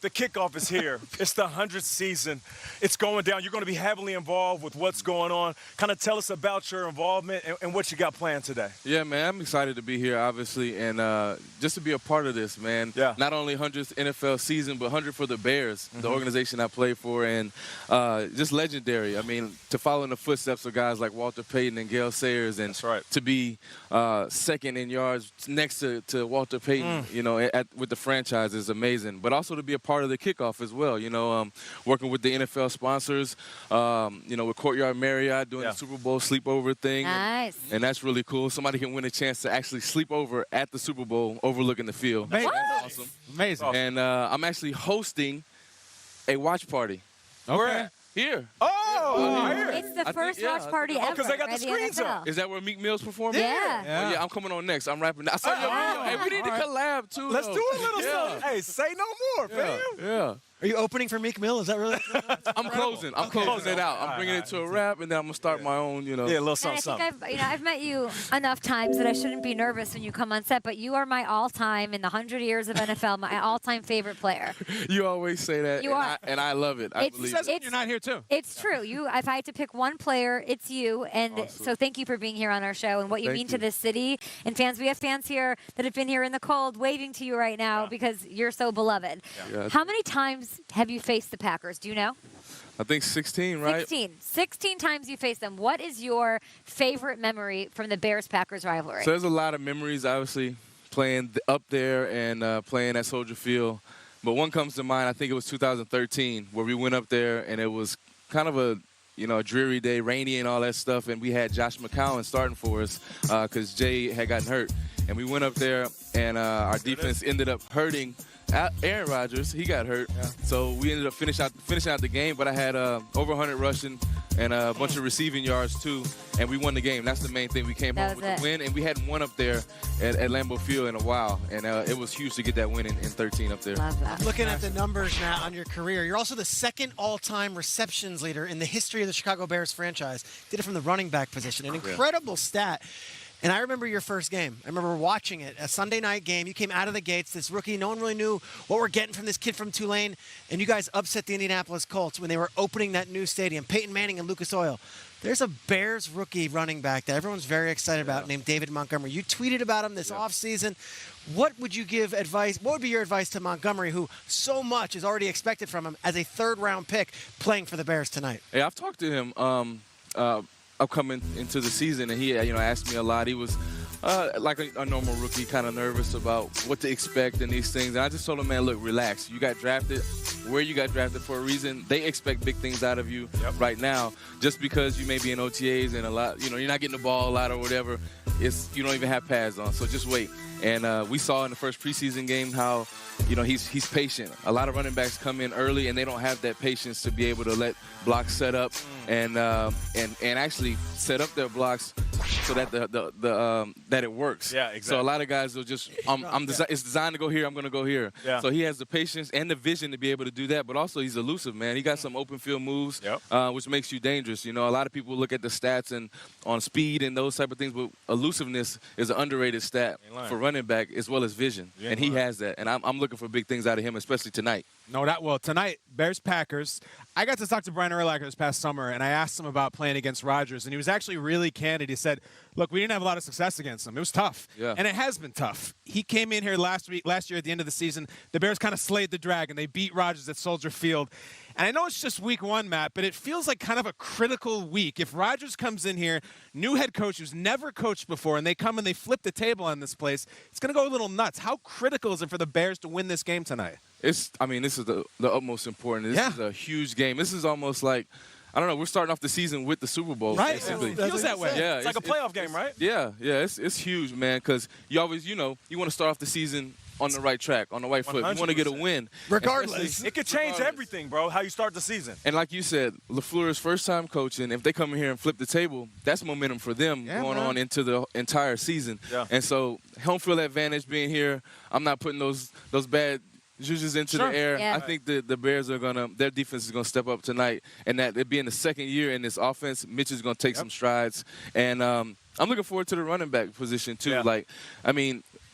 The kickoff is here. It's the 100th season. It's going down. You're going to be heavily involved with what's going on. Kind of tell us about your involvement and what you got planned today. Yeah, man, I'm excited to be here, obviously, and just to be a part of this, man. Yeah. Not only 100th NFL season, but 100 for the Bears, the organization I play for, and just legendary. I mean, to follow in the footsteps of guys like Walter Payton and Gale Sayers, and That's right. to be second in yards next to Walter Payton, you know, with the franchise is amazing. But also to be a part of the kickoff as well, you know, working with the NFL sponsors, you know, with Courtyard Marriott doing the Super Bowl sleepover thing. Nice. And that's really cool. Somebody can win a chance to actually sleep over at the Super Bowl overlooking the field. Amazing. That's awesome. Amazing. And I'm actually hosting a watch party. Okay. Here. Oh, here. It's the I first think- watch yeah, party ever. 'cause they got the by screens NFL. up. Is that where Meek Mill's performing? Yeah. Oh, yeah, I'm coming on next. I'm rapping. I saw your video. Hey, we need to collab, too. Let's though. do a little something. Hey, say no more, fam. Yeah. Are you opening for Meek Mill? Is that really? I'm closing. I'm closing it out. I'm bringing it to a rap, and then I'm going to start my own, you know. Yeah, a little And something, I think I've met you enough times that I shouldn't be nervous when you come on set, but you are my all-time, in the 100 years of NFL, my all-time favorite player. You always say that, You are. and I love it. I It's- believe Says it. when you're not here, too. It's true. If I had to pick one player, it's you. And Awesome. so thank you for being here on our show and what you Thank mean to you. this city and fans. We have fans here that have been here in the cold waving to you right now because you're so beloved. Yeah. How many times have you faced the Packers? Do you know? I think 16, right? 16. 16 times you faced them. What is your favorite memory from the Bears-Packers rivalry? So there's a lot of memories, obviously, playing up there and playing at Soldier Field. But one comes to mind, I think it was 2013, where we went up there, and it was kind of a dreary day, rainy and all that stuff, and we had Josh McCown starting for us because Jay had gotten hurt. And we went up there, and our defense ended up hurting Aaron Rodgers. He got hurt. Yeah. So we ended up finishing out the game, but I had over 100 rushing and a bunch of receiving yards, too, and we won the game. That's the main thing. We came home with the win, and we hadn't won up there at Lambeau Field in a while, and it was huge to get that win in 13 up there. Love that. I'm looking at the numbers now on your career. You're also the second all-time receptions leader in the history of the Chicago Bears franchise. Did it from the running back position. An incredible stat. And I remember your first game. I remember watching it, a Sunday night game. You came out of the gates, this rookie. No one really knew what we're getting from this kid from Tulane. And you guys upset the Indianapolis Colts when they were opening that new stadium, Peyton Manning and Lucas Oil. There's a Bears rookie running back that everyone's very excited about named David Montgomery. You tweeted about him this offseason. What would you give advice? What would be your advice to Montgomery, who so much is already expected from him as a third-round pick playing for the Bears tonight? Hey, I've talked to him upcoming into the season, and he asked me a lot. He was like a normal rookie, kind of nervous about what to expect and these things. And I just told him, man, look, relax. You got drafted where you got drafted for a reason. They expect big things out of you right now. Just because you may be in OTAs and a lot, you're not getting the ball a lot or whatever, you don't even have pads on. So just wait. And we saw in the first preseason game how, he's patient. A lot of running backs come in early and they don't have that patience to be able to let blocks set up and actually set up their blocks so that that it works. Yeah, exactly. So a lot of guys will just it's designed to go here. I'm going to go here. Yeah. So he has the patience and the vision to be able to do that. But also he's elusive, man. He got some open field moves, which makes you dangerous. A lot of people look at the stats and on speed and those type of things, but elusiveness is an underrated stat for running back as well as vision, and he has that. And I'm looking for big things out of him, especially tonight. Tonight, Bears-Packers. I got to talk to Brian Urlacher this past summer, and I asked him about playing against Rodgers, and he was actually really candid. He said, look, we didn't have a lot of success against him. It was tough, and it has been tough. He came in here last year at the end of the season. The Bears kind of slayed the dragon. They beat Rodgers at Soldier Field. And I know it's just week one, Matt, but it feels like kind of a critical week. If Rodgers comes in here, new head coach who's never coached before, and they come and they flip the table on this place, it's going to go a little nuts. How critical is it for the Bears to win this game tonight? This is the utmost important. This is a huge game. This is almost like, I don't know, we're starting off the season with the Super Bowl. Right. Basically. It feels that way. Yeah, It's like a playoff game, right? Yeah, it's huge, man, because you always, you want to start off the season on the right track, on the right foot. You want to get a win. Regardless. It could change everything, bro, how you start the season. And like you said, LaFleur's first time coaching, if they come in here and flip the table, that's momentum for them going on into the entire season. Yeah. And so home field advantage being here, I'm not putting those bad juices into the air. Yeah. I think the Bears are their defense is gonna step up tonight, and that it being the second year in this offense, Mitch is gonna take some strides, and I'm looking forward to the running back position too. Yeah.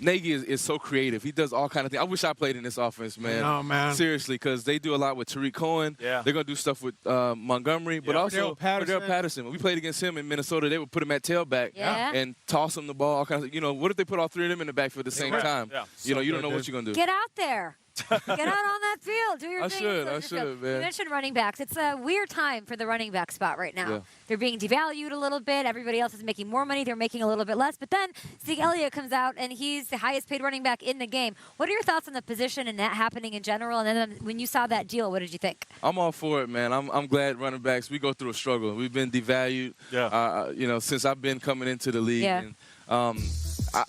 Nagy is so creative. He does all kind of things. I wish I played in this offense, man. Oh, man. Seriously, because they do a lot with Tariq Cohen. Yeah. They're going to do stuff with Montgomery, but also Cordell Patterson. When we played against him in Minnesota, they would put him at tailback and toss him the ball. All kinds of, what if they put all three of them in the backfield at the same time? Yeah. You don't know what you're going to do. Get out there. Get out on that field. Do your thing. I should, man. You mentioned running backs. It's a weird time for the running back spot right now. Yeah. They're being devalued a little bit. Everybody else is making more money. They're making a little bit less. But then Zeke Elliott comes out, and he's the highest paid running back in the game. What are your thoughts on the position and that happening in general? And then when you saw that deal, what did you think? I'm all for it, man. I'm glad running backs, we go through a struggle. We've been devalued, since I've been coming into the league. Yeah.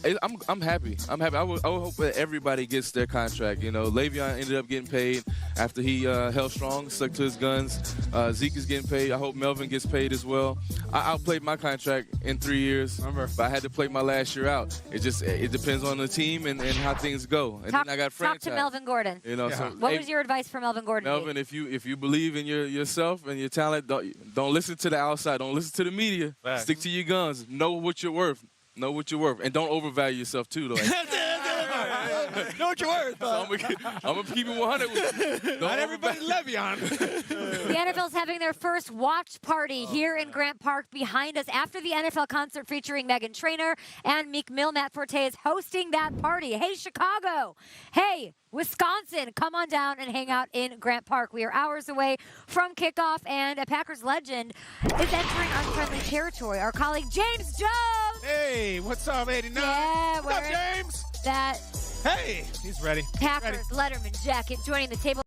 And, I'm happy. I'm happy. I would hope that everybody gets their contract. Le'Veon ended up getting paid after he held strong, stuck to his guns. Zeke is getting paid. I hope Melvin gets paid as well. I outplayed my contract in 3 years, but I had to play my last year out. It depends on the team and how things go. And then I got franchise. Talk to Melvin Gordon. So, what was your advice for Melvin Gordon? Melvin, if you believe in yourself and your talent, don't listen to the outside. Don't listen to the media. Facts. Stick to your guns. Know what you're worth. Know what you're worth, and don't overvalue yourself too, though. Know what you're worth. So I'm gonna keep it 100 with you. Not everybody's Le'Veon. The NFL's having their first watch party here in Grant Park behind us after the NFL concert featuring Meghan Trainor and Meek Mill. Matt Forte is hosting that party. Hey, Chicago. Hey, Wisconsin, come on down and hang out in Grant Park. We are hours away from kickoff, and a Packers legend is entering unfriendly territory. Our colleague James Jones. Hey, what's up, 89? Yeah, what's up, James? That Hey, he's ready. Packers Letterman jacket joining the table.